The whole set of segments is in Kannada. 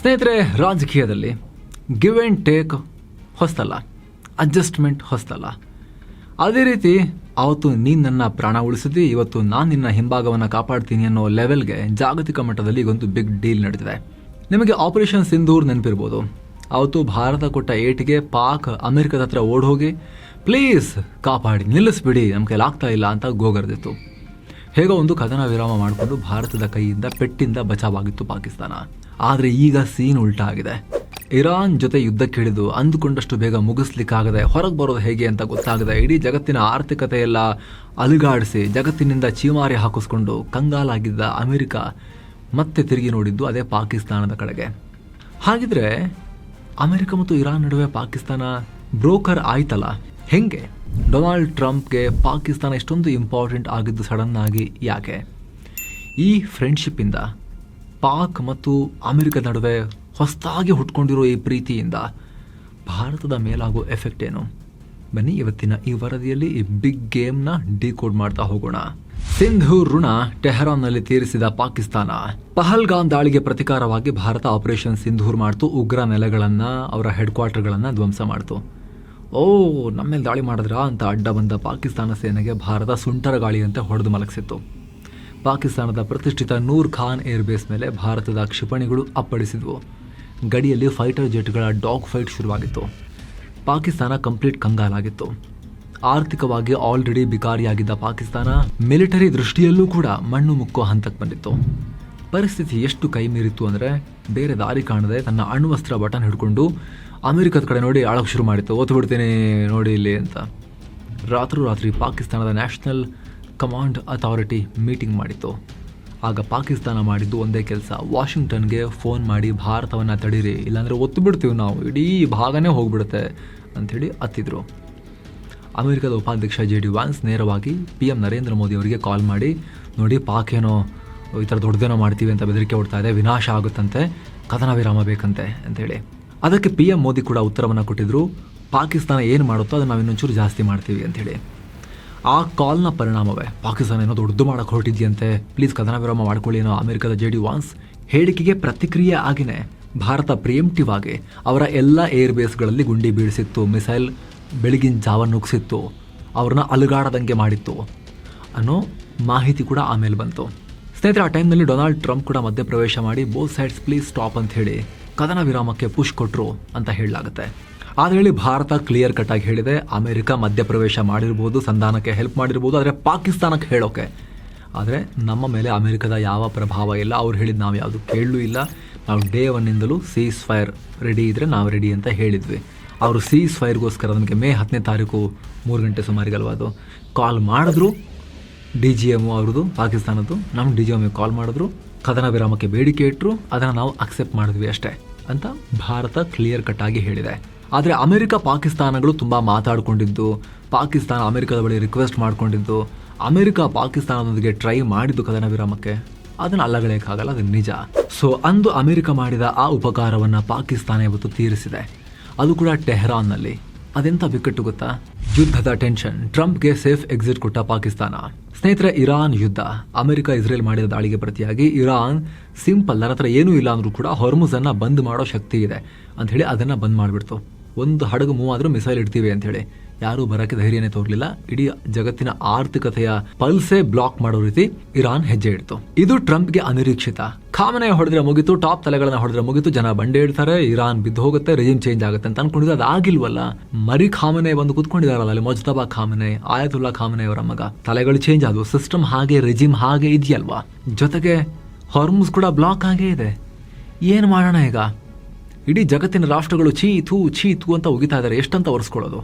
ಸ್ನೇಹಿತರೆ, ರಾಜಕೀಯದಲ್ಲಿ ಗಿವ್ ಆ್ಯಂಡ್ ಟೇಕ್ ಹೊಸ್ತಲ್ಲ, ಅಡ್ಜಸ್ಟ್ಮೆಂಟ್ ಹೊಸ್ತಲ್ಲ. ಅದೇ ರೀತಿ ಅವತ್ತು ನೀನು ನನ್ನ ಪ್ರಾಣ ಉಳಿಸಿದ್ವಿ, ಇವತ್ತು ನಾನು ನಿನ್ನ ಹಿಂಭಾಗವನ್ನು ಕಾಪಾಡ್ತೀನಿ ಅನ್ನೋ ಲೆವೆಲ್ಗೆ ಜಾಗತಿಕ ಮಟ್ಟದಲ್ಲಿ ಈಗೊಂದು ಬಿಗ್ ಡೀಲ್ ನಡೆದಿದೆ. ನಿಮಗೆ ಆಪರೇಷನ್ ಸಿಂಧೂರ್ ನೆನಪಿರ್ಬೋದು. ಅವತ್ತು ಭಾರತ ಕೊಟ್ಟ ಏಟಿಗೆ ಪಾಕ್ ಅಮೆರಿಕದ ಹತ್ರ ಓಡ್ ಹೋಗಿ ಪ್ಲೀಸ್ ಕಾಪಾಡಿ, ನಿಲ್ಲಿಸ್ಬಿಡಿ, ನಮ್ಮ ಕೈಲಾಗ್ತಾ ಇಲ್ಲ ಅಂತ ಗೋಗರ್ದಿತ್ತು. ಹೇಗೋ ಒಂದು ಕದನ ವಿರಾಮ ಮಾಡಿಕೊಂಡು ಭಾರತದ ಕೈಯಿಂದ ಪೆಟ್ಟಿಂದ ಬಚಾವಾಗಿತ್ತು ಪಾಕಿಸ್ತಾನ. ಆದರೆ ಈಗ ಸೀನ್ ಉಲ್ಟಾ ಆಗಿದೆ. ಇರಾನ್ ಜೊತೆ ಯುದ್ಧಕ್ಕಿಳಿದು ಅಂದುಕೊಂಡಷ್ಟು ಬೇಗ ಮುಗಿಸ್ಲಿಕ್ಕಾಗದೆ ಹೊರಗೆ ಬರೋದು ಹೇಗೆ ಅಂತ ಗೊತ್ತಾಗದೆ ಇಡೀ ಜಗತ್ತಿನ ಆರ್ಥಿಕತೆಯೆಲ್ಲ ಅಲುಗಾಡಿಸಿ ಜಗತ್ತಿನಿಂದ ಚೀಮಾರಿ ಹಾಕಿಸ್ಕೊಂಡು ಕಂಗಾಲಾಗಿದ್ದ ಅಮೆರಿಕ ಮತ್ತೆ ತಿರುಗಿ ನೋಡಿದ್ದು ಅದೇ ಪಾಕಿಸ್ತಾನದ ಕಡೆಗೆ. ಹಾಗಿದ್ರೆ ಅಮೆರಿಕ ಮತ್ತು ಇರಾನ್ ನಡುವೆ ಪಾಕಿಸ್ತಾನ ಬ್ರೋಕರ್ ಆಯ್ತಲ್ಲ, ಹೆಂಗೆ? ಡೊನಾಲ್ಡ್ ಟ್ರಂಪ್ಗೆ ಪಾಕಿಸ್ತಾನ ಇಷ್ಟೊಂದು ಇಂಪಾರ್ಟೆಂಟ್ ಆಗಿದ್ದು ಸಡನ್ ಆಗಿ ಯಾಕೆ? ಈ ಫ್ರೆಂಡ್ಶಿಪ್ಪಿಂದ ಪಾಕ್ ಮತ್ತು ಅಮೆರಿಕದ ನಡುವೆ ಹೊಸದಾಗಿ ಹುಟ್ಕೊಂಡಿರೋ ಈ ಪ್ರೀತಿಯಿಂದ ಭಾರತದ ಮೇಲಾಗೋ ಎಫೆಕ್ಟ್ ಏನು? ಬನ್ನಿ ಇವತ್ತಿನ ಈ ವರದಿಯಲ್ಲಿ ಈ ಬಿಗ್ ಗೇಮ್ನ ಡಿಕೋಡ್ ಮಾಡ್ತಾ ಹೋಗೋಣ. ಸಿಂಧೂರ್ ಋಣ ಟೆಹರಾನ್ನಲ್ಲಿ ತೀರಿಸಿದ ಪಾಕಿಸ್ತಾನ. ಪಹಲ್ಗಾಮ್ ದಾಳಿಗೆ ಪ್ರತಿಕಾರವಾಗಿ ಭಾರತ ಆಪರೇಷನ್ ಸಿಂಧೂರ್ ಮಾಡ್ತು. ಉಗ್ರ ನೆಲೆಗಳನ್ನು, ಅವರ ಹೆಡ್ ಕ್ವಾರ್ಟರ್ಗಳನ್ನು ಧ್ವಂಸ ಮಾಡ್ತು. ನಮ್ಮ ಮೇಲೆ ದಾಳಿ ಮಾಡಿದ್ರಾ ಅಂತ ಅಡ್ಡ ಬಂದ ಪಾಕಿಸ್ತಾನ ಸೇನೆಗೆ ಭಾರತ ಸುಂಟರ ಗಾಳಿಯಂತೆ ಹೊಡೆದು ಮಲಗಿಸಿತ್ತು. ಪಾಕಿಸ್ತಾನದ ಪ್ರತಿಷ್ಠಿತ ನೂರ್ ಖಾನ್ ಏರ್ಬೇಸ್ ಮೇಲೆ ಭಾರತದ ಕ್ಷಿಪಣಿಗಳು ಅಪ್ಪಳಿಸಿದ್ವು. ಗಡಿಯಲ್ಲಿ ಫೈಟರ್ ಜೆಟ್ಗಳ ಡಾಗ್ ಫೈಟ್ ಶುರುವಾಗಿತ್ತು. ಪಾಕಿಸ್ತಾನ ಕಂಪ್ಲೀಟ್ ಕಂಗಾಲಾಗಿತ್ತು. ಆರ್ಥಿಕವಾಗಿ ಆಲ್ರೆಡಿ ಬಿಕಾರಿಯಾಗಿದ್ದ ಪಾಕಿಸ್ತಾನ ಮಿಲಿಟರಿ ದೃಷ್ಟಿಯಲ್ಲೂ ಕೂಡ ಮಣ್ಣು ಮುಕ್ಕೋ ಹಂತಕ್ಕೆ ಬಂದಿತ್ತು. ಪರಿಸ್ಥಿತಿ ಎಷ್ಟು ಕೈ ಮೀರಿತ್ತು ಅಂದರೆ ಬೇರೆ ದಾರಿ ಕಾಣದೆ ತನ್ನ ಅಣ್ವಸ್ತ್ರ ಬಟನ್ ಹಿಡ್ಕೊಂಡು ಅಮೆರಿಕದ ಕಡೆ ನೋಡಿ ಆಳಕ್ಕೆ ಶುರು ಮಾಡಿತ್ತು. ಓದ್ತು ಬಿಡ್ತೀನಿ ನೋಡಿ ಇಲ್ಲಿ ಅಂತ. ರಾತ್ರಿ ಪಾಕಿಸ್ತಾನದ ನ್ಯಾಷನಲ್ ಕಮಾಂಡ್ ಅಥಾರಿಟಿ ಮೀಟಿಂಗ್ ಮಾಡಿತ್ತು. ಆಗ ಪಾಕಿಸ್ತಾನ ಮಾಡಿದ್ದು ಒಂದೇ ಕೆಲಸ, ವಾಷಿಂಗ್ಟನ್ಗೆ ಫೋನ್ ಮಾಡಿ ಭಾರತವನ್ನು ತಡೀರಿ, ಇಲ್ಲಾಂದರೆ ಒತ್ತು ಬಿಡ್ತೀವಿ ನಾವು, ಇಡೀ ಭಾಗನೇ ಹೋಗ್ಬಿಡುತ್ತೆ ಅಂಥೇಳಿ ಹತ್ತಿದ್ರು. ಅಮೆರಿಕದ ಉಪಾಧ್ಯಕ್ಷ JD ವ್ಯಾನ್ಸ್ ನೇರವಾಗಿ PM ನರೇಂದ್ರ ಮೋದಿ ಅವರಿಗೆ ಕಾಲ್ ಮಾಡಿ, ನೋಡಿ ಪಾಕ್ ಏನೋ ಈ ಥರ ದೊಡ್ಡದೇನೋ ಮಾಡ್ತೀವಿ ಅಂತ ಬೆದರಿಕೆ ಹೊಡ್ತಾ ಇದೆ, ವಿನಾಶ ಆಗುತ್ತಂತೆ, ಕದನ ವಿರಾಮ ಬೇಕಂತೆ ಅಂತೇಳಿ. ಅದಕ್ಕೆ PM ಮೋದಿ ಕೂಡ ಉತ್ತರವನ್ನು ಕೊಟ್ಟಿದ್ರು, ಪಾಕಿಸ್ತಾನ ಏನು ಮಾಡುತ್ತೋ ಅದನ್ನು ನಾವು ಇನ್ನೊಂಚೂರು ಜಾಸ್ತಿ ಮಾಡ್ತೀವಿ ಅಂಥೇಳಿ. ಆ ಕಾಲ್ನ ಪರಿಣಾಮವೇ ಪಾಕಿಸ್ತಾನ ಏನೋ ದೊಡ್ಡದು ಮಾಡೋಕ್ಕೆ ಹೊರಟಿದ್ಯಂತೆ, ಪ್ಲೀಸ್ ಕದನ ವಿರಾಮ ಮಾಡ್ಕೊಳ್ಳಿ ಏನೋ ಅಮೆರಿಕದ JD ವ್ಯಾನ್ಸ್ ಹೇಳಿಕೆಗೆ ಪ್ರತಿಕ್ರಿಯೆ ಆಗಿನೇ ಭಾರತ ಪ್ರಿಯಂಪ್ಟಿವ್ ಆಗಿ ಅವರ ಎಲ್ಲ ಏರ್ ಬೇಸ್ಗಳಲ್ಲಿ ಗುಂಡಿ ಬೀಳಿಸಿತ್ತು, ಮಿಸೈಲ್ ಬೆಳಗಿನ ಜಾವ ನುಗ್ಸಿತ್ತು, ಅವ್ರನ್ನ ಅಲುಗಾಡದಂಗೆ ಮಾಡಿತ್ತು ಅನ್ನೋ ಮಾಹಿತಿ ಕೂಡ ಆಮೇಲೆ ಬಂತು. ಸ್ನೇಹಿತರೆ, ಆ ಟೈಮ್ನಲ್ಲಿ ಡೊನಾಲ್ಡ್ ಟ್ರಂಪ್ ಕೂಡ ಮಧ್ಯಪ್ರವೇಶ ಮಾಡಿ ಬೋತ್ ಸೈಡ್ಸ್ ಪ್ಲೀಸ್ ಸ್ಟಾಪ್ ಅಂತ ಹೇಳಿ ಕದನ ವಿರಾಮಕ್ಕೆ ಪುಷ್ ಕೊಟ್ಟರು ಅಂತ ಹೇಳಲಾಗುತ್ತೆ. ಆದರೆ ಹೇಳಿ ಭಾರತ ಕ್ಲಿಯರ್ ಕಟ್ ಆಗಿ ಹೇಳಿದೆ, ಅಮೆರಿಕ ಮಧ್ಯಪ್ರವೇಶ ಮಾಡಿರ್ಬೋದು, ಸಂಧಾನಕ್ಕೆ ಹೆಲ್ಪ್ ಮಾಡಿರ್ಬೋದು, ಆದರೆ ಪಾಕಿಸ್ತಾನಕ್ಕೆ ಹೇಳೋಕೆ. ಆದರೆ ನಮ್ಮ ಮೇಲೆ ಅಮೆರಿಕದ ಯಾವ ಪ್ರಭಾವ ಇಲ್ಲ, ಅವ್ರು ಹೇಳಿದ್ದು ನಾವು ಯಾವುದು ಕೇಳಲೂ ಇಲ್ಲ. ನಾವು ಡೇ ಒನ್ನಿಂದಲೂ ಸೀಸ್ ಫೈರ್ ರೆಡಿ ಇದ್ದರೆ ನಾವು ರೆಡಿ ಅಂತ ಹೇಳಿದ್ವಿ. ಅವರು ಸೀಸ್ ಫೈರ್ಗೋಸ್ಕರ ನಮಗೆ ಮೇ 10ನೇ ತಾರೀಕು 3 ಗಂಟೆ ಸುಮಾರಿಗಲ್ವ ಅದು ಕಾಲ್ ಮಾಡಿದ್ರು. DGM ಅವ್ರದ್ದು ಪಾಕಿಸ್ತಾನದ್ದು, ನಮ್ಮ DGM ಕಾಲ್ ಮಾಡಿದ್ರು, ಕದನ ವಿರಾಮಕ್ಕೆ ಬೇಡಿಕೆ ಇಟ್ಟರು, ಅದನ್ನು ನಾವು ಅಕ್ಸೆಪ್ಟ್ ಮಾಡಿದ್ವಿ ಅಷ್ಟೇ ಅಂತ ಭಾರತ ಕ್ಲಿಯರ್ ಕಟ್ ಆಗಿ ಹೇಳಿದೆ. ಆದರೆ ಅಮೆರಿಕ ಪಾಕಿಸ್ತಾನಗಳು ತುಂಬ ಮಾತಾಡಿಕೊಂಡಿದ್ದು, ಪಾಕಿಸ್ತಾನ ಅಮೆರಿಕದ ಬಳಿ ರಿಕ್ವೆಸ್ಟ್ ಮಾಡಿಕೊಂಡಿದ್ದು, ಅಮೆರಿಕ ಪಾಕಿಸ್ತಾನದೊಂದಿಗೆ ಟ್ರೈ ಮಾಡಿದ್ದು ಕದನ ವಿರಾಮಕ್ಕೆ, ಅದನ್ನು ಅಲ್ಲಗಳೆಯೋಕ್ಕಾಗಲ್ಲ, ಅದು ನಿಜ. ಸೊ ಅಂದು ಅಮೆರಿಕ ಮಾಡಿದ ಆ ಉಪಕಾರವನ್ನು ಪಾಕಿಸ್ತಾನ ಇವತ್ತು ತೀರಿಸಿದೆ, ಅದು ಕೂಡ ಟೆಹರಾನ್ನಲ್ಲಿ. ಅದೆಂಥ ಬಿಕ್ಕಟ್ಟು ಗೊತ್ತಾ? ಯುದ್ಧದ ಟೆನ್ಷನ್, ಟ್ರಂಪ್ಗೆ ಸೇಫ್ ಎಕ್ಸಿಟ್ ಕೊಟ್ಟ ಪಾಕಿಸ್ತಾನ. ಸ್ನೇಹಿತರೆ, ಇರಾನ್ ಯುದ್ಧ, ಅಮೆರಿಕ ಇಸ್ರೇಲ್ ಮಾಡಿದ ದಾಳಿಗೆ ಪ್ರತಿಯಾಗಿ ಇರಾನ್ ಸಿಂಪಲ್, ನನ್ನ ಹತ್ರ ಏನೂ ಇಲ್ಲ ಅಂದರೂ ಕೂಡ ಹೊರ್ಮುಜನ್ನು ಬಂದ್ ಮಾಡೋ ಶಕ್ತಿ ಇದೆ ಅಂಥೇಳಿ ಅದನ್ನು ಬಂದ್ ಮಾಡಿಬಿಡ್ತು. ಒಂದು ಹಡಗು ಮೂವ್ ಆದರೂ ಮಿಸೈಲ್ ಇಡ್ತೀವಿ ಅಂಥೇಳಿ ಯಾರೂ ಬರೋಕ್ಕೆ ಧೈರ್ಯನೇ ತೋರಲಿಲ್ಲ. ಇಡೀ ಜಗತ್ತಿನ ಆರ್ಥಿಕತೆಯ ಪಲ್ಸೇ ಬ್ಲಾಕ್ ಮಾಡೋ ರೀತಿ ಇರಾನ್ ಹೆಜ್ಜೆ ಇಡ್ತು. ಇದು ಟ್ರಂಪ್ಗೆ ಅನಿರೀಕ್ಷಿತ. ಖಾಮನೆ ಹೊಡೆದ್ರೆ ಮುಗಿತು, ಟಾಪ್ ತಲೆಗಳನ್ನ ಹೊಡೆದ್ರೆ ಮುಗಿತು, ಜನ ಬಂಡೆ ಇಡ್ತಾರೆ, ಇರಾನ್ ಬಿದ್ದು ಹೋಗುತ್ತೆ, ರೆಜಿಮ್ ಚೇಂಜ್ ಆಗುತ್ತೆ ಅಂತ ಅನ್ಕೊಂಡಿದ್ದು, ಅದಾಗಿಲ್ವಲ್ಲ. ಮರಿ ಖಾಮನೆ ಬಂದು ಕುತ್ಕೊಂಡಿದಾರಲ್ಲ ಅಲ್ಲಿ, ಮೊಜ್ತಬಾ ಖಾಮನೆ, ಆಯತುಲ್ಲಾ ಖಾಮನೆ ಅವರ ಮಗ, ತಲೆಗಳು ಚೇಂಜ್ ಆದವು, ಸಿಸ್ಟಮ್ ಹಾಗೆ, ರೆಜಿಮ್ ಹಾಗೆ ಇದೆಯಲ್ವಾ. ಜೊತೆಗೆ ಹಾರ್ಮುಜ್ ಕೂಡ ಬ್ಲಾಕ್ ಆಗೇ ಇದೆ. ಏನು ಮಾಡೋಣ ಈಗ? ಇಡೀ ಜಗತ್ತಿನ ರಾಷ್ಟ್ರಗಳು ಛೀ ಥೂ ಅಂತ ಉಗಿತಾ ಇದ್ದಾರೆ. ಎಷ್ಟಂತ ಒರೆಸ್ಕೊಳ್ಳೋದು?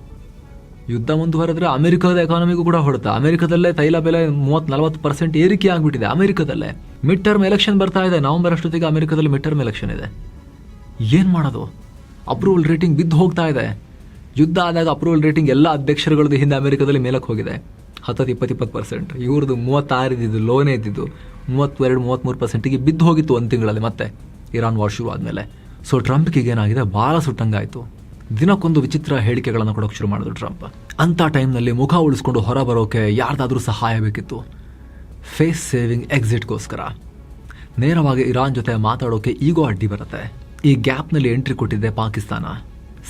ಯುದ್ಧ ಮುಂದುವರೆದ್ರೆ ಅಮೆರಿಕದ ಎಕಾನಮಿಗೂ ಕೂಡ ಹೊಡೆತ. ಅಮೆರಿಕದಲ್ಲೇ ತೈಲ ಬೆಲೆ 30-40% ಏರಿಕೆ ಆಗಿಬಿಟ್ಟಿದೆ. ಅಮೆರಿಕದಲ್ಲೇ ಮಿಡ್ ಟರ್ಮ್ ಎಲೆಕ್ಷನ್ ಬರ್ತಾ ಇದೆ. ನವೆಂಬರ್ ಅಷ್ಟೊತ್ತಿಗೆ ಅಮೆರಿಕದಲ್ಲಿ ಮಿಡ್ ಟರ್ಮ್ ಎಲೆಕ್ಷನ್ ಇದೆ. ಏನು ಮಾಡೋದು? ಅಪ್ರೂವಲ್ ರೇಟಿಂಗ್ ಬಿದ್ದು ಹೋಗ್ತಾ ಇದೆ. ಯುದ್ಧ ಆದಾಗ ಅಪ್ರೂವಲ್ ರೇಟಿಂಗ್ ಎಲ್ಲ ಅಧ್ಯಕ್ಷರುಗಳದ್ದು ಹಿಂದೆ ಅಮೆರಿಕದಲ್ಲಿ ಮೇಲಕ್ಕೆ ಹೋಗಿದೆ. 10-20%. ಇವ್ರದ್ದು 36 ಇದ್ದಿದ್ದು, ಲೋನೇ ಇದ್ದಿದ್ದು 32-33%ಗೆ ಬಿದ್ದು ಹೋಗಿತ್ತು ಒಂದು ತಿಂಗಳಲ್ಲಿ. ಮತ್ತೆ ಇರಾನ್ ವಾರ್ ಶುರು ಆದಮೇಲೆ. ಸೊ ಟ್ರಂಪ್ಗೆ ಏನಾಗಿದೆ, ಭಾಳ ಸುಟ್ಟಂಗಾಯಿತು. ದಿನಕ್ಕೊಂದು ವಿಚಿತ್ರ ಹೇಳಿಕೆಗಳನ್ನು ಕೊಡೋಕೆ ಶುರು ಮಾಡಿದ್ರು ಟ್ರಂಪ್. ಅಂಥ ಟೈಮ್ನಲ್ಲಿ ಮುಖ ಉಳಿಸ್ಕೊಂಡು ಹೊರ ಬರೋಕೆ ಯಾರ್ದಾದ್ರೂ ಸಹಾಯ ಬೇಕಿತ್ತು. ಫೇಸ್ ಸೇವಿಂಗ್ ಎಕ್ಸಿಟ್ಗೋಸ್ಕರ ನೇರವಾಗಿ ಇರಾನ್ ಜೊತೆ ಮಾತಾಡೋಕೆ ಈಗೋ ಅಡ್ಡಿ ಬರುತ್ತೆ. ಈ ಗ್ಯಾಪ್ನಲ್ಲಿ ಎಂಟ್ರಿ ಕೊಟ್ಟಿದ್ದೆ ಪಾಕಿಸ್ತಾನ.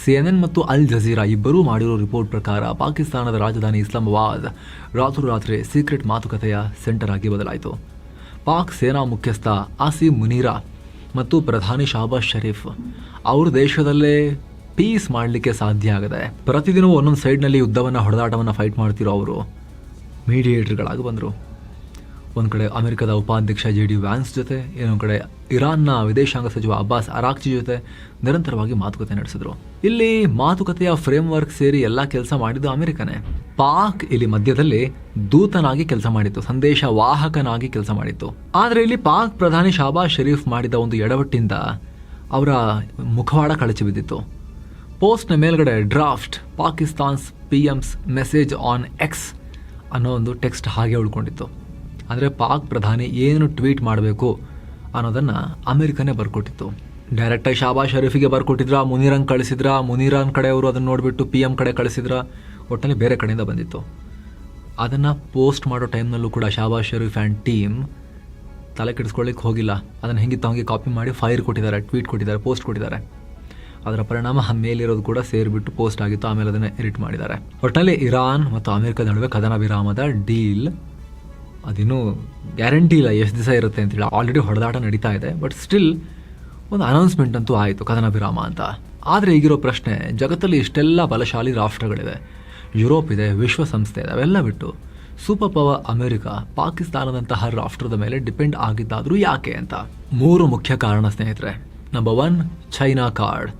CNN ಮತ್ತು ಅಲ್ ಜಜೀರಾ ಇಬ್ಬರೂ ಮಾಡಿರೋ ರಿಪೋರ್ಟ್ ಪ್ರಕಾರ ಪಾಕಿಸ್ತಾನದ ರಾಜಧಾನಿ ಇಸ್ಲಾಮಾಬಾದ್ ರಾತ್ರೋರಾತ್ರಿ ಸೀಕ್ರೆಟ್ ಮಾತುಕತೆಯ ಸೆಂಟರ್ ಆಗಿ ಬದಲಾಯಿತು. ಪಾಕ್ ಸೇನಾ ಮುಖ್ಯಸ್ಥ ಆಸಿಮ್ ಮುನೀರಾ ಮತ್ತು ಪ್ರಧಾನಿ ಶಹಬಾಜ್ ಶರೀಫ್ ಅವರು ದೇಶದಲ್ಲೇ ಪೀಸ್ ಮಾಡಲಿಕ್ಕೆ ಸಾಧ್ಯ ಆಗದೆ ಪ್ರತಿದಿನವೂ ಒಂದೊಂದು ಸೈಡ್ನಲ್ಲಿ ಯುದ್ಧವನ್ನು ಹೊಡೆದಾಟವನ್ನು ಫೈಟ್ ಮಾಡ್ತಿರೋ ಅವರು ಮೀಡಿಯೇಟರ್ಗಳಾಗಿ ಬಂದರು. ಒಂದು ಕಡೆ ಅಮೆರಿಕದ ಉಪಾಧ್ಯಕ್ಷ JD ವ್ಯಾನ್ಸ್ ಜೊತೆ, ಇನ್ನೊಂದು ಕಡೆ ಇರಾನ್ನ ವಿದೇಶಾಂಗ ಸಚಿವ ಅಬ್ಬಾಸ್ ಅರಾಕ್ಚಿ ಜೊತೆ ನಿರಂತರವಾಗಿ ಮಾತುಕತೆ ನಡೆಸಿದ್ರು. ಇಲ್ಲಿ ಮಾತುಕತೆಯ ಫ್ರೇಮ್ವರ್ಕ್ ಸೇರಿ ಎಲ್ಲ ಕೆಲಸ ಮಾಡಿದ್ದು ಅಮೆರಿಕನೇ. ಪಾಕ್ ಇಲ್ಲಿ ಮಧ್ಯದಲ್ಲಿ ದೂತನಾಗಿ ಕೆಲಸ ಮಾಡಿತ್ತು, ಸಂದೇಶ ವಾಹಕನಾಗಿ ಕೆಲಸ ಮಾಡಿತ್ತು. ಆದರೆ ಇಲ್ಲಿ ಪಾಕ್ ಪ್ರಧಾನಿ ಶಹಬಾಜ್ ಶರೀಫ್ ಮಾಡಿದ ಒಂದು ಎಡವಟ್ಟಿಂದ ಅವರ ಮುಖವಾಡ ಕಳಚಿ ಬಿದ್ದಿತ್ತು. ಪೋಸ್ಟ್ನ ಮೇಲ್ಗಡೆ draft Pakistan's PM's message on X ಅನ್ನೋ ಒಂದು ಟೆಕ್ಸ್ಟ್ ಹಾಗೆ ಉಳ್ಕೊಂಡಿತ್ತು. ಅಂದರೆ ಪಾಕ್ ಪ್ರಧಾನಿ ಏನು ಟ್ವೀಟ್ ಮಾಡಬೇಕು ಅನ್ನೋದನ್ನು ಅಮೆರಿಕನೇ ಬರ್ಕೊಟ್ಟಿತ್ತು. ಡೈರೆಕ್ಟಾಗಿ ಶಹಬಾಜ್ ಶರೀಫಿಗೆ ಬರ್ಕೊಟ್ಟಿದ್ರ, ಮುನೀರಂಗೆ ಕಳಿಸಿದ್ರ, ಮುನೀರನ್ ಕಡೆಯವರು ಅದನ್ನು ನೋಡಿಬಿಟ್ಟು PM ಕಡೆ ಕಳಿಸಿದ್ರ, ಒಟ್ಟಲ್ಲಿ ಬೇರೆ ಕಡೆಯಿಂದ ಬಂದಿತ್ತು. ಅದನ್ನು ಪೋಸ್ಟ್ ಮಾಡೋ ಟೈಮ್ನಲ್ಲೂ ಕೂಡ ಶಹಬಾಜ್ ಶರೀಫ್ ಆ್ಯಂಡ್ ಟೀಮ್ ತಲೆ ಕೆಡಿಸ್ಕೊಳ್ಳಿಕ್ಕೆ ಹೋಗಿಲ್ಲ. ಅದನ್ನು ಹೆಂಗಿತ್ತು ಹಂಗೆ ಕಾಪಿ ಮಾಡಿ ಫೈರ್ ಕೊಟ್ಟಿದ್ದಾರೆ, ಟ್ವೀಟ್ ಕೊಟ್ಟಿದ್ದಾರೆ, ಪೋಸ್ಟ್ ಕೊಟ್ಟಿದ್ದಾರೆ. ಅದರ ಪರಿಣಾಮ ಮೇಲಿರೋದು ಕೂಡ ಸೇರಿಬಿಟ್ಟು ಪೋಸ್ಟ್ ಆಗಿತ್ತು. ಆಮೇಲೆ ಅದನ್ನು ಎಡಿಟ್ ಮಾಡಿದ್ದಾರೆ. ಒಟ್ಟಿನಲ್ಲಿ ಇರಾನ್ ಮತ್ತು ಅಮೆರಿಕದ ನಡುವೆ ಕದನ ವಿರಾಮದ ಡೀಲ್ ಅದಿನ್ನೂ ಗ್ಯಾರಂಟಿ ಇಲ್ಲ ಎಷ್ಟು ದಿವಸ ಇರುತ್ತೆ ಅಂತೇಳಿ. ಆಲ್ರೆಡಿ ಹೊಡೆದಾಟ ನಡೀತಾ ಇದೆ. ಬಟ್ ಸ್ಟಿಲ್ ಒಂದು ಅನೌನ್ಸ್ಮೆಂಟ್ ಅಂತೂ ಆಯಿತು ಕದನ ವಿರಾಮ ಅಂತ. ಆದರೆ ಈಗಿರೋ ಪ್ರಶ್ನೆ, ಜಗತ್ತಲ್ಲಿ ಇಷ್ಟೆಲ್ಲ ಬಲಶಾಲಿ ರಾಷ್ಟ್ರಗಳಿವೆ, ಯುರೋಪ್ ಇದೆ, ವಿಶ್ವಸಂಸ್ಥೆ ಇದೆ, ಅವೆಲ್ಲ ಬಿಟ್ಟು ಸೂಪರ್ ಪವರ್ ಅಮೆರಿಕ ಪಾಕಿಸ್ತಾನದಂತಹ ರಾಷ್ಟ್ರದ ಮೇಲೆ ಡಿಪೆಂಡ್ ಆಗಿದ್ದಾದರೂ ಯಾಕೆ ಅಂತ 3 ಮುಖ್ಯ ಕಾರಣ ಸ್ನೇಹಿತರೆ. Number 1, China card.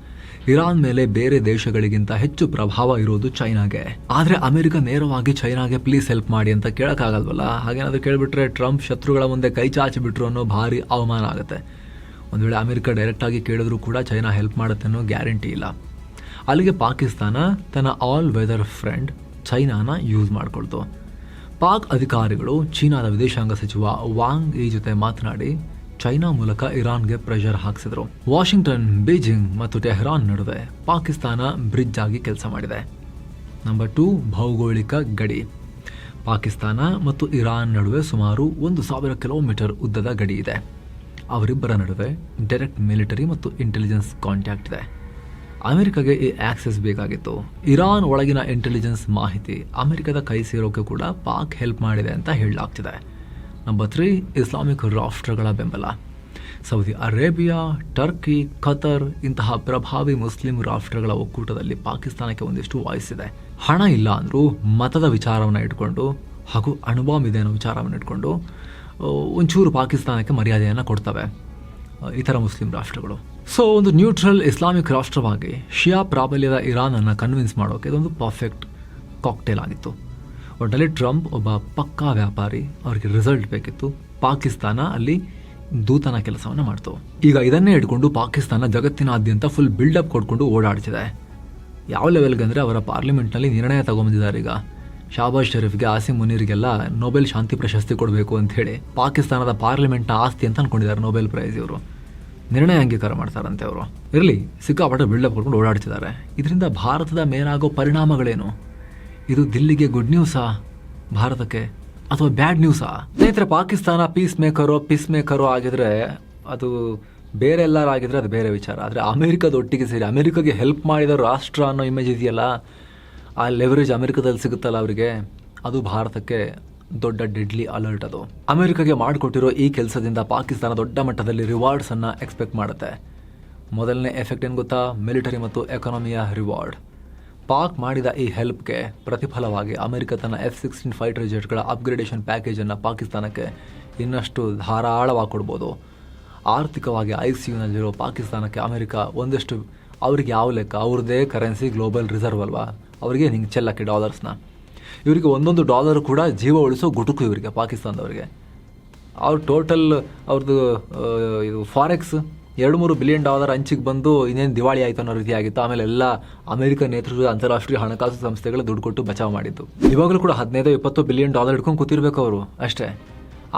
ಇರಾನ್ ಮೇಲೆ ಬೇರೆ ದೇಶಗಳಿಗಿಂತ ಹೆಚ್ಚು ಪ್ರಭಾವ ಇರೋದು ಚೈನಾಗೆ. ಆದರೆ ಅಮೆರಿಕ ನೇರವಾಗಿ ಚೈನಾಗೆ ಪ್ಲೀಸ್ ಹೆಲ್ಪ್ ಮಾಡಿ ಅಂತ ಕೇಳೋಕ್ಕಾಗಲ್ವಲ್ಲ. ಹಾಗೇನಾದರೂ ಕೇಳಿಬಿಟ್ರೆ ಟ್ರಂಪ್ ಶತ್ರುಗಳ ಮುಂದೆ ಕೈ ಚಾಚಿ ಬಿಟ್ರು ಅನ್ನೋ ಭಾರಿ ಅವಮಾನ ಆಗುತ್ತೆ. ಒಂದು ವೇಳೆ ಅಮೆರಿಕ ಡೈರೆಕ್ಟಾಗಿ ಕೇಳಿದ್ರು ಕೂಡ ಚೈನಾ ಹೆಲ್ಪ್ ಮಾಡುತ್ತೆ ಅನ್ನೋ ಗ್ಯಾರಂಟಿ ಇಲ್ಲ. ಅಲ್ಲಿಗೆ ಪಾಕಿಸ್ತಾನ ತನ್ನ ಆಲ್ ವೆದರ್ ಫ್ರೆಂಡ್ ಚೈನಾನ ಯೂಸ್ ಮಾಡ್ಕೊಳ್ತು. ಪಾಕ್ ಅಧಿಕಾರಿಗಳು ಚೀನಾದ ವಿದೇಶಾಂಗ ಸಚಿವ ವಾಂಗ್ ಈ ಜೊತೆ ಮಾತನಾಡಿ ಚೈನಾ ಮೂಲಕ ಇರಾನ್ಗೆ ಪ್ರೆಷರ್ ಹಾಕಿಸಿದ್ರು. ವಾಷಿಂಗ್ಟನ್, ಬೀಜಿಂಗ್ ಮತ್ತು ಟೆಹರಾನ್ ನಡುವೆ ಪಾಕಿಸ್ತಾನ ಬ್ರಿಡ್ಜ್ ಆಗಿ ಕೆಲಸ ಮಾಡಿದೆ. ನಂಬರ್ 2, ಭೌಗೋಳಿಕ ಗಡಿ. ಪಾಕಿಸ್ತಾನ ಮತ್ತು ಇರಾನ್ ನಡುವೆ ಸುಮಾರು 1000 ಕಿಲೋಮೀಟರ್ ಉದ್ದದ ಗಡಿ ಇದೆ. ಅವರಿಬ್ಬರ ನಡುವೆ ಡೈರೆಕ್ಟ್ ಮಿಲಿಟರಿ ಮತ್ತು ಇಂಟೆಲಿಜೆನ್ಸ್ ಕಾಂಟ್ಯಾಕ್ಟ್ ಇದೆ. ಅಮೆರಿಕಗೆ ಈ ಆಕ್ಸೆಸ್ ಬೇಕಾಗಿತ್ತು. ಇರಾನ್ ಒಳಗಿನ ಇಂಟೆಲಿಜೆನ್ಸ್ ಮಾಹಿತಿ ಅಮೆರಿಕದ ಕೈ ಸೇರೋಕೆ ಕೂಡ ಪಾಕ್ ಹೆಲ್ಪ್ ಮಾಡಿದೆ ಅಂತ ಹೇಳಲಾಗ್ತಿದೆ. ನಂಬರ್ 3, ಇಸ್ಲಾಮಿಕ್ ರಾಷ್ಟ್ರಗಳ ಬೆಂಬಲ. ಸೌದಿ ಅರೇಬಿಯಾ, ಟರ್ಕಿ, ಖತರ್ ಇಂತಹ ಪ್ರಭಾವಿ ಮುಸ್ಲಿಂ ರಾಷ್ಟ್ರಗಳ ಒಕ್ಕೂಟದಲ್ಲಿ ಪಾಕಿಸ್ತಾನಕ್ಕೆ ಒಂದಿಷ್ಟು ವಾಯ್ಸ್ ಇದೆ. ಹಣ ಇಲ್ಲ ಅಂದರೂ ಮತದ ವಿಚಾರವನ್ನು ಇಟ್ಕೊಂಡು ಹಾಗೂ ಅಣುಬಾಂಬ್ ಇದೆ ಅನ್ನೋ ವಿಚಾರವನ್ನು ಇಟ್ಕೊಂಡು ಒಂಚೂರು ಪಾಕಿಸ್ತಾನಕ್ಕೆ ಮರ್ಯಾದೆಯನ್ನು ಕೊಡ್ತವೆ ಇತರ ಮುಸ್ಲಿಂ ರಾಷ್ಟ್ರಗಳು. ಸೊ ಒಂದು ನ್ಯೂಟ್ರಲ್ ಇಸ್ಲಾಮಿಕ್ ರಾಷ್ಟ್ರವಾಗಿ ಶಿಯಾ ಪ್ರಾಬಲ್ಯದ ಇರಾನನ್ನು ಕನ್ವಿನ್ಸ್ ಮಾಡೋಕೆ ಇದೊಂದು ಪರ್ಫೆಕ್ಟ್ ಕಾಕ್ಟೇಲ್ ಆಗಿತ್ತು. ಒಟ್ಟಲ್ಲಿ ಟ್ರಂಪ್ ಒಬ್ಬ ಪಕ್ಕಾ ವ್ಯಾಪಾರಿ, ಅವರಿಗೆ ರಿಸಲ್ಟ್ ಬೇಕಿತ್ತು. ಪಾಕಿಸ್ತಾನ ಅಲ್ಲಿ ದೂತನ ಕೆಲಸವನ್ನು ಮಾಡ್ತು. ಈಗ ಇದನ್ನೇ ಇಟ್ಕೊಂಡು ಪಾಕಿಸ್ತಾನ ಜಗತ್ತಿನಾದ್ಯಂತ ಫುಲ್ ಬಿಲ್ಡಪ್ ಕೊಡ್ಕೊಂಡು ಓಡಾಡ್ತಿದೆ. ಯಾವ ಲೆವೆಲ್ಗೆ ಅಂದರೆ ಅವರ ಪಾರ್ಲಿಮೆಂಟ್ನಲ್ಲಿ ನಿರ್ಣಯ ತಗೊಂಬಂದಿದ್ದಾರೆ. ಈಗ ಶಹಬಾಜ್ ಶರೀಫ್ಗೆ, ಆಸಿಮ್ ಮುನೀರ್ಗೆಲ್ಲ ನೊಬೆಲ್ ಶಾಂತಿ ಪ್ರಶಸ್ತಿ ಕೊಡಬೇಕು ಅಂಥೇಳಿ ಪಾಕಿಸ್ತಾನದ ಪಾರ್ಲಿಮೆಂಟ್ನ ಆಸ್ತಿ ಅಂತ ಅಂದ್ಕೊಂಡಿದ್ದಾರೆ ನೊಬೆಲ್ ಪ್ರೈಸ್. ಇವರು ನಿರ್ಣಯ ಅಂಗೀಕಾರ ಮಾಡ್ತಾರಂತೆ. ಅವರು ಇರಲಿ, ಸಿಕ್ಕಾಪಟ್ಟೆ ಬಿಲ್ಡಪ್ ಕೊಡ್ಕೊಂಡು ಓಡಾಡ್ತಿದ್ದಾರೆ. ಇದರಿಂದ ಭಾರತದ ಮೇಲಾಗೋ ಪರಿಣಾಮಗಳೇನು? ಇದು ದಿಲ್ಲಿಗೆ ಗುಡ್ ನ್ಯೂಸಾ ಭಾರತಕ್ಕೆ, ಅಥವಾ ಬ್ಯಾಡ್ ನ್ಯೂಸಾ? ಸ್ನೇಹಿತರೆ, ಪಾಕಿಸ್ತಾನ ಪೀಸ್ ಮೇಕರೋ ಆಗಿದ್ರೆ ಅದು ಬೇರೆ ಎಲ್ಲರಾಗಿದ್ರೆ ಅದು ಬೇರೆ ವಿಚಾರ. ಆದರೆ ಅಮೆರಿಕದ ಒಟ್ಟಿಗೆ ಸೇರಿ ಅಮೆರಿಕಾಗೆ ಹೆಲ್ಪ್ ಮಾಡಿದ ರಾಷ್ಟ್ರ ಅನ್ನೋ ಇಮೇಜ್ ಇದೆಯಲ್ಲ, ಆ ಲೆವರೇಜ್ ಅಮೆರಿಕದಲ್ಲಿ ಸಿಗುತ್ತಲ್ಲ ಅವರಿಗೆ, ಅದು ಭಾರತಕ್ಕೆ ದೊಡ್ಡ ಡೆಡ್ಲಿ ಅಲರ್ಟ್. ಅದು ಅಮೆರಿಕಾಗೆ ಮಾಡಿಕೊಟ್ಟಿರೋ ಈ ಕೆಲಸದಿಂದ ಪಾಕಿಸ್ತಾನ ದೊಡ್ಡ ಮಟ್ಟದಲ್ಲಿ ರಿವಾರ್ಡ್ಸನ್ನು ಎಕ್ಸ್ಪೆಕ್ಟ್ ಮಾಡುತ್ತೆ. ಮೊದಲನೇ ಎಫೆಕ್ಟ್ ಏನು ಗೊತ್ತಾ? ಮಿಲಿಟರಿ ಮತ್ತು ಎಕಾನಮಿಯ ರಿವಾರ್ಡ್. ಪಾಕ್ ಮಾಡಿದ ಈ ಹೆಲ್ಪ್ಗೆ ಪ್ರತಿಫಲವಾಗಿ ಅಮೆರಿಕ ತನ್ನ F-16 ಫೈಟರ್ ಜೆಟ್ಗಳ ಅಪ್ಗ್ರೇಡೇಷನ್ ಪ್ಯಾಕೇಜನ್ನು ಪಾಕಿಸ್ತಾನಕ್ಕೆ ಇನ್ನಷ್ಟು ಧಾರಾಳವಾಗಿ ಕೊಡ್ಬೋದು. ಆರ್ಥಿಕವಾಗಿ ICUನಲ್ಲಿರೋ ಪಾಕಿಸ್ತಾನಕ್ಕೆ ಅಮೆರಿಕ ಒಂದಷ್ಟು, ಅವ್ರಿಗೆ ಯಾವ ಲೆಕ್ಕ, ಅವ್ರದ್ದೇ ಕರೆನ್ಸಿ ಗ್ಲೋಬಲ್ ರಿಸರ್ವ್ ಅಲ್ವಾ, ಅವರಿಗೆ ಹಿಂಗೆ ಚೆಲ್ಲಕ್ಕೆ ಡಾಲರ್ಸ್ನ. ಇವರಿಗೆ ಒಂದೊಂದು ಡಾಲರ್ ಕೂಡ ಜೀವ ಉಳಿಸೋ ಗುಟುಕು ಇವರಿಗೆ, ಪಾಕಿಸ್ತಾನದವರಿಗೆ. ಅವ್ರು ಟೋಟಲ್ ಅವ್ರದ್ದು ಇದು ಫಾರೆಕ್ಸ್ $2-3 ಬಿಲಿಯನ್ ಹಂಚಿಗೆ ಬಂದು ಇನ್ನೇನು ದಿವಾಳಿ ಆಯಿತು ಅನ್ನೋ ರೀತಿ ಆಗಿತ್ತು. ಆಮೇಲೆ ಎಲ್ಲ ಅಮೆರಿಕ ನೇತೃತ್ವದ ಅಂತಾರಾಷ್ಟ್ರೀಯ ಹಣಕಾಸು ಸಂಸ್ಥೆಗಳು ದುಡ್ಡು ಕೊಟ್ಟು ಬಚಾವ್ ಮಾಡಿದ್ದು. ಇವಾಗಲೂ ಕೂಡ $15-20 ಬಿಲಿಯನ್ ಹಿಡ್ಕೊಂಡು ಕೂತಿರ್ಬೇಕು ಅವರು ಅಷ್ಟೇ.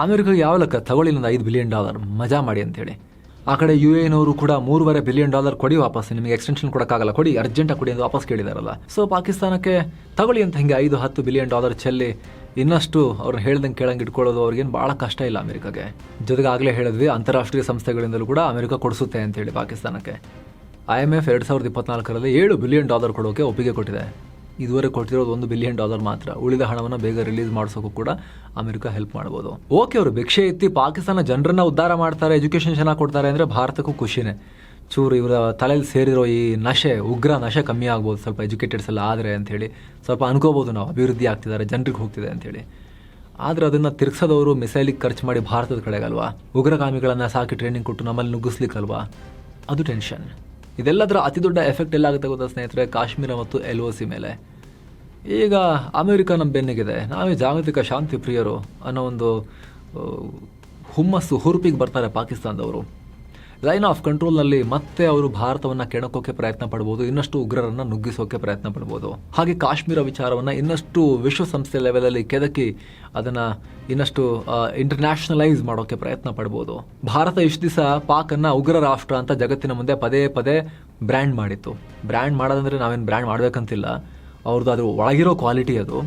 ಅಮೆರಿಕಾಗೆ ಯಾವ ಲೆಕ್ಕ, ತಗೊಳ್ಳಿ ಒಂದು $5 ಬಿಲಿಯನ್ ಮಜಾ ಮಾಡಿ ಅಂತೇಳಿ. ಆ ಕಡೆ UAEನವರು ಕೂಡ $3.5 ಬಿಲಿಯನ್ ಕೊಡಿ ವಾಪಸ್, ನಿಮಗೆ ಎಕ್ಸ್ಟೆನ್ಷನ್ ಕೊಡೋಕ್ಕಾಗಲ್ಲ, ಕೊಡಿ ಅರ್ಜೆಂಟಾಗಿ ಕೊಡಿ ಅಂತ ವಾಪಸ್ ಕೇಳಿದಾರಲ್ಲ. ಸೊ ಪಾಕಿಸ್ತಾನಕ್ಕೆ ತಗೊಳ್ಳಿ ಅಂತ ಹಿಂಗೆ $5-10 ಬಿಲಿಯನ್ ಚೆಲ್ಲಿ ಇನ್ನಷ್ಟು ಅವ್ರನ್ನ ಹೇಳ್ದಂಗೆ ಕೇಳಂಗೆ ಇಟ್ಕೊಳ್ಳೋದು ಅವ್ರಿಗೇನು ಭಾಳ ಕಷ್ಟ ಇಲ್ಲ ಅಮೆರಿಕಾಗೆ. ಜೊತೆಗೆ ಆಗಲೇ ಹೇಳಿದ್ವಿ, ಅಂತಾರಾಷ್ಟ್ರೀಯ ಸಂಸ್ಥೆಗಳಿಂದಲೂ ಕೂಡ ಅಮೆರಿಕ ಕೊಡಿಸುತ್ತೆ ಅಂತೇಳಿ ಪಾಕಿಸ್ತಾನಕ್ಕೆ. IMF 2024ರಲ್ಲಿ $7 ಬಿಲಿಯನ್ ಕೊಡೋಕೆ ಒಪ್ಪಿಗೆ ಕೊಟ್ಟಿದೆ. ಇದುವರೆಗೆ ಕೊಟ್ಟಿರೋದು $1 ಬಿಲಿಯನ್ ಮಾತ್ರ. ಉಳಿದ ಹಣವನ್ನು ಬೇಗ ರಿಲೀಸ್ ಮಾಡಿಸೋಕ್ಕೂ ಕೂಡ ಅಮೆರಿಕ ಹೆಲ್ಪ್ ಮಾಡ್ಬೋದು. ಓಕೆ, ಅವರು ಭಿಕ್ಷೆ ಎತ್ತಿ ಪಾಕಿಸ್ತಾನ ಜನರನ್ನ ಉದ್ಧಾರ ಮಾಡ್ತಾರೆ, ಎಜುಕೇಷನ್ ಚೆನ್ನಾಗಿ ಕೊಡ್ತಾರೆ ಅಂದರೆ ಭಾರತಕ್ಕೂ ಖುಷಿನೇ. ಚೂರು ಇವರ ತಲೆಯಲ್ಲಿ ಸೇರಿರೋ ಈ ನಶೆ, ಉಗ್ರ ನಶೆ ಕಮ್ಮಿ ಆಗ್ಬೋದು ಸ್ವಲ್ಪ ಎಜುಕೇಟೆಡ್ಸ್ ಎಲ್ಲ ಆದರೆ ಅಂಥೇಳಿ ಸ್ವಲ್ಪ ಅನ್ಕೋಬೋದು ನಾವು, ಅಭಿವೃದ್ಧಿ ಆಗ್ತಿದ್ದಾರೆ, ಜನರಿಗೆ ಹೋಗ್ತಿದೆ ಅಂಥೇಳಿ. ಆದರೆ ಅದನ್ನು ತಿರ್ಗ್ಸೋದವರು ಮಿಸೈಲಿಗೆ ಖರ್ಚು ಮಾಡಿ ಭಾರತದ ಕಡೆಗಲ್ವಾ, ಉಗ್ರಗಾಮಿಗಳನ್ನು ಸಾಕಿ ಟ್ರೈನಿಂಗ್ ಕೊಟ್ಟು ನಮ್ಮಲ್ಲಿ ನುಗ್ಗಿಸ್ಲಿಕ್ಕಲ್ವಾ, ಅದು ಟೆನ್ಷನ್. ಇದೆಲ್ಲದರ ಅತಿ ದೊಡ್ಡ ಎಫೆಕ್ಟ್ ಎಲ್ಲಾಗುತ್ತೆ ಗೊತ್ತಾ ಸ್ನೇಹಿತರೆ, ಕಾಶ್ಮೀರ ಮತ್ತು LOC ಮೇಲೆ. ಈಗ ಅಮೆರಿಕ ನಮ್ಮ ಬೆನ್ನಿಗಿದೆ, ನಾವೇ ಜಾಗತಿಕ ಶಾಂತಿ ಪ್ರಿಯರು ಅನ್ನೋ ಒಂದು ಹುರುಪಿಗೆ ಬರ್ತಾರೆ ಪಾಕಿಸ್ತಾನದವರು. ಲೈನ್ ಆಫ್ ಕಂಟ್ರೋಲ್ನಲ್ಲಿ ಮತ್ತೆ ಅವರು ಭಾರತವನ್ನು ಕೆಣಕೋಕೆ ಪ್ರಯತ್ನ ಪಡ್ಬೋದು, ಇನ್ನಷ್ಟು ಉಗ್ರರನ್ನು ನುಗ್ಗಿಸೋಕೆ ಪ್ರಯತ್ನ ಪಡ್ಬೋದು. ಹಾಗೆ ಕಾಶ್ಮೀರ ವಿಚಾರವನ್ನು ಇನ್ನಷ್ಟು ವಿಶ್ವಸಂಸ್ಥೆ ಲೆವೆಲಲ್ಲಿ ಕೆದಕಿ ಅದನ್ನು ಇನ್ನಷ್ಟು ಇಂಟರ್ನ್ಯಾಷನಲೈಸ್ ಮಾಡೋಕ್ಕೆ ಪ್ರಯತ್ನ ಪಡ್ಬೋದು. ಭಾರತ ಇಷ್ಟು ದಿವಸ ಪಾಕನ್ನು ಉಗ್ರ ರಾಷ್ಟ್ರ ಅಂತ ಜಗತ್ತಿನ ಮುಂದೆ ಪದೇ ಪದೇ ಬ್ರ್ಯಾಂಡ್ ಮಾಡಿತ್ತು. ಬ್ರ್ಯಾಂಡ್ ಮಾಡೋದಂದರೆ ನಾವೇನು ಬ್ರ್ಯಾಂಡ್ ಮಾಡಬೇಕಂತಿಲ್ಲ, ಅವ್ರದ್ದು ಅದು ಒಳಗಿರೋ ಕ್ವಾಲಿಟಿ, ಅದು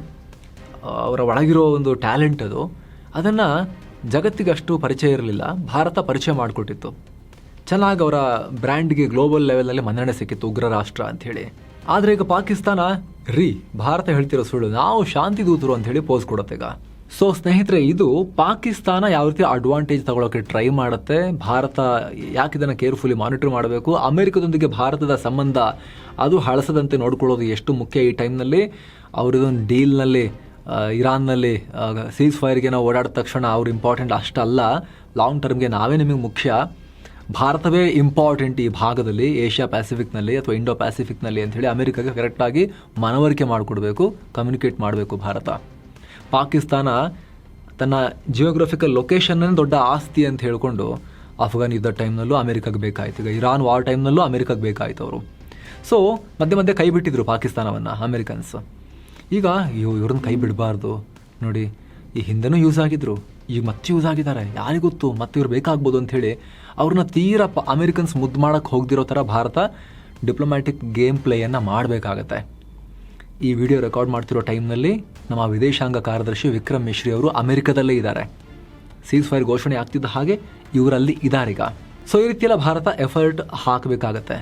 ಅವರ ಒಳಗಿರೋ ಒಂದು ಟ್ಯಾಲೆಂಟ್, ಅದನ್ನು ಜಗತ್ತಿಗಷ್ಟು ಪರಿಚಯ ಇರಲಿಲ್ಲ. ಭಾರತ ಪರಿಚಯ ಮಾಡಿಕೊಟ್ಟಿತ್ತು, ಚೆನ್ನಾಗಿ ಅವರ ಬ್ರ್ಯಾಂಡ್ಗೆ ಗ್ಲೋಬಲ್ ಲೆವೆಲಲ್ಲಿ ಮನ್ನಣೆ ಸಿಕ್ಕಿತ್ತು ಉಗ್ರ ರಾಷ್ಟ್ರ ಅಂಥೇಳಿ. ಆದರೆ ಈಗ ಪಾಕಿಸ್ತಾನ ಭಾರತ ಹೇಳ್ತಿರೋ ಸುಳ್ಳು, ನಾವು ಶಾಂತಿ ದೂತರು ಅಂಥೇಳಿ ಪೋಸ್ ಕೊಡುತ್ತೆ ಈಗ. ಸೊ ಸ್ನೇಹಿತರೆ, ಇದು ಪಾಕಿಸ್ತಾನ ಯಾವ ರೀತಿ ಅಡ್ವಾಂಟೇಜ್ ತಗೊಳ್ಳೋಕೆ ಟ್ರೈ ಮಾಡುತ್ತೆ, ಭಾರತ ಯಾಕೆ ಇದನ್ನು ಕೇರ್ಫುಲಿ ಮಾನಿಟರ್ ಮಾಡಬೇಕು, ಅಮೆರಿಕದೊಂದಿಗೆ ಭಾರತದ ಸಂಬಂಧ ಅದು ಹಳಸದಂತೆ ನೋಡ್ಕೊಳ್ಳೋದು ಎಷ್ಟು ಮುಖ್ಯ ಈ ಟೈಮ್ನಲ್ಲಿ. ಅವರಿದೊಂದು ಡೀಲ್ನಲ್ಲಿ ಇರಾನ್ನಲ್ಲಿ ಸೀಸ್ ಫೈರ್ಗೆ ನಾವು ಓಡಾಡಿದ ತಕ್ಷಣ ಅವ್ರು ಇಂಪಾರ್ಟೆಂಟ್ ಅಷ್ಟಲ್ಲ, ಲಾಂಗ್ ಟರ್ಮ್ಗೆ ನಾವೇ ನಿಮಗೆ ಮುಖ್ಯ, ಭಾರತವೇ ಇಂಪಾರ್ಟೆಂಟ್ ಈ ಭಾಗದಲ್ಲಿ, ಏಷ್ಯಾ ಪ್ಯಾಸಿಫಿಕ್ನಲ್ಲಿ ಅಥವಾ ಇಂಡೋ ಪ್ಯಾಸಿಫಿಕ್ನಲ್ಲಿ ಅಂಥೇಳಿ ಅಮೆರಿಕಾಗೆ ಕರೆಕ್ಟಾಗಿ ಮನವರಿಕೆ ಮಾಡಿಕೊಡ್ಬೇಕು, ಕಮ್ಯುನಿಕೇಟ್ ಮಾಡಬೇಕು ಭಾರತ. ಪಾಕಿಸ್ತಾನ ತನ್ನ ಜಿಯೋಗ್ರಫಿಕಲ್ ಲೊಕೇಶನ್ನೇ ದೊಡ್ಡ ಆಸ್ತಿ ಅಂತ ಹೇಳಿಕೊಂಡು ಅಫ್ಘಾನ್ ಯುದ್ಧ ಟೈಮ್ನಲ್ಲೂ ಅಮೆರಿಕಾಗೆ ಬೇಕಾಯ್ತು, ಈಗ ಇರಾನ್ ವಾರ್ ಟೈಮ್ನಲ್ಲೂ ಅಮೆರಿಕಾಗೆ ಬೇಕಾಯ್ತು ಅವರು. ಸೊ ಮಧ್ಯೆ ಮಧ್ಯೆ ಕೈ ಬಿಟ್ಟಿದ್ರು ಪಾಕಿಸ್ತಾನವನ್ನು ಅಮೆರಿಕನ್ಸ್. ಈಗ ಇವ್ರನ್ನ ಕೈ ಬಿಡಬಾರ್ದು ನೋಡಿ, ಈ ಹಿಂದೆನೂ ಯೂಸ್ ಆಗಿದ್ರು, ಈಗ ಮತ್ತೆ ಯೂಸ್ ಆಗಿದ್ದಾರೆ, ಯಾರಿಗೊತ್ತು ಮತ್ತೆ ಇವ್ರು ಬೇಕಾಗ್ಬೋದು ಅಂಥೇಳಿ ಅವ್ರನ್ನ ತೀರಾ ಅಮೆರಿಕನ್ಸ್ ಮುದ್ದು ಮಾಡೋಕ್ಕೆ ಹೋಗ್ದಿರೋ ಥರ ಭಾರತ ಡಿಪ್ಲೊಮ್ಯಾಟಿಕ್ ಗೇಮ್ ಪ್ಲೇಯನ್ನು ಮಾಡಬೇಕಾಗತ್ತೆ. ಈ ವಿಡಿಯೋ ರೆಕಾರ್ಡ್ ಮಾಡ್ತಿರೋ ಟೈಮ್ನಲ್ಲಿ ನಮ್ಮ ವಿದೇಶಾಂಗ ಕಾರ್ಯದರ್ಶಿ ವಿಕ್ರಮ್ ಮಿಶ್ರಿ ಅವರು ಅಮೆರಿಕದಲ್ಲೇ ಇದ್ದಾರೆ. ಸೀಸ್ ಫೈರ್ ಘೋಷಣೆ ಆಗ್ತಿದ್ದ ಹಾಗೆ ಇವರಲ್ಲಿ ಇದಾರೀಗ. ಸೊ ಈ ರೀತಿಯೆಲ್ಲ ಭಾರತ ಎಫರ್ಟ್ ಹಾಕಬೇಕಾಗತ್ತೆ.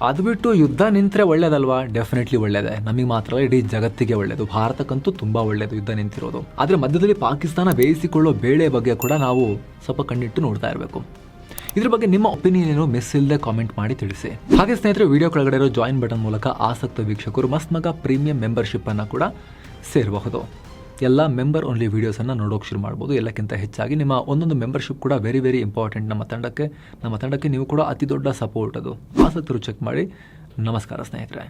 ಅದು ಬಿಟ್ಟು ಯುದ್ಧ ನಿಂತರೆ ಒಳ್ಳೇದಲ್ವಾ? ಡೆಫಿನೆಟ್ಲಿ ಒಳ್ಳೇದೇ, ನಮಗೆ ಮಾತ್ರ ಇಡೀ ಜಗತ್ತಿಗೆ ಒಳ್ಳೇದು, ಭಾರತಕ್ಕಂತೂ ತುಂಬ ಒಳ್ಳೇದು ಯುದ್ಧ ನಿಂತಿರೋದು. ಆದರೆ ಮಧ್ಯದಲ್ಲಿ ಪಾಕಿಸ್ತಾನ ಬೇಯಿಸಿಕೊಳ್ಳೋ ಬೇಳೆ ಬಗ್ಗೆ ಕೂಡ ನಾವು ಸ್ವಲ್ಪ ಕಣ್ಣಿಟ್ಟು ನೋಡ್ತಾ ಇರಬೇಕು. ಇದ್ರ ಬಗ್ಗೆ ನಿಮ್ಮ ಒಪಿನಿಯನ್ ಏನು ಮಿಸ್ ಇಲ್ಲದೆ ಕಾಮೆಂಟ್ ಮಾಡಿ ತಿಳಿಸಿ. ಹಾಗೆ ಸ್ನೇಹಿತರೆ, ವಿಡಿಯೋ ಕೆಳಗಡೆ ಇರೋ ಜಾಯಿನ್ ಬಟನ್ ಮೂಲಕ ಆಸಕ್ತ ವೀಕ್ಷಕರು ಮಸ್ತ್ ಮಗ ಪ್ರೀಮಿಯಂ ಮೆಂಬರ್ಶಿಪ್ ಅನ್ನು ಕೂಡ ಸೇರಬಹುದು. ಎಲ್ಲ ಮೆಂಬರ್ ಓನ್ಲಿ ವೀಡಿಯೋಸನ್ನು ನೋಡೋಕೆ ಶುರು ಮಾಡ್ಬೋದು. ಎಲ್ಲಕ್ಕಿಂತ ಹೆಚ್ಚಾಗಿ ನಿಮ್ಮ ಒಂದೊಂದು ಮೆಂಬರ್ಶಿಪ್ ಕೂಡ ವೆರಿ ವೆರಿ ಇಂಪಾರ್ಟೆಂಟ್ ನಮ್ಮ ತಂಡಕ್ಕೆ ನೀವು ಕೂಡ ಅತಿ ದೊಡ್ಡ ಸಪೋರ್ಟ್. ಅದು ಆಸಕ್ತರು ಚೆಕ್ ಮಾಡಿ. ನಮಸ್ಕಾರ ಸ್ನೇಹಿತರೆ.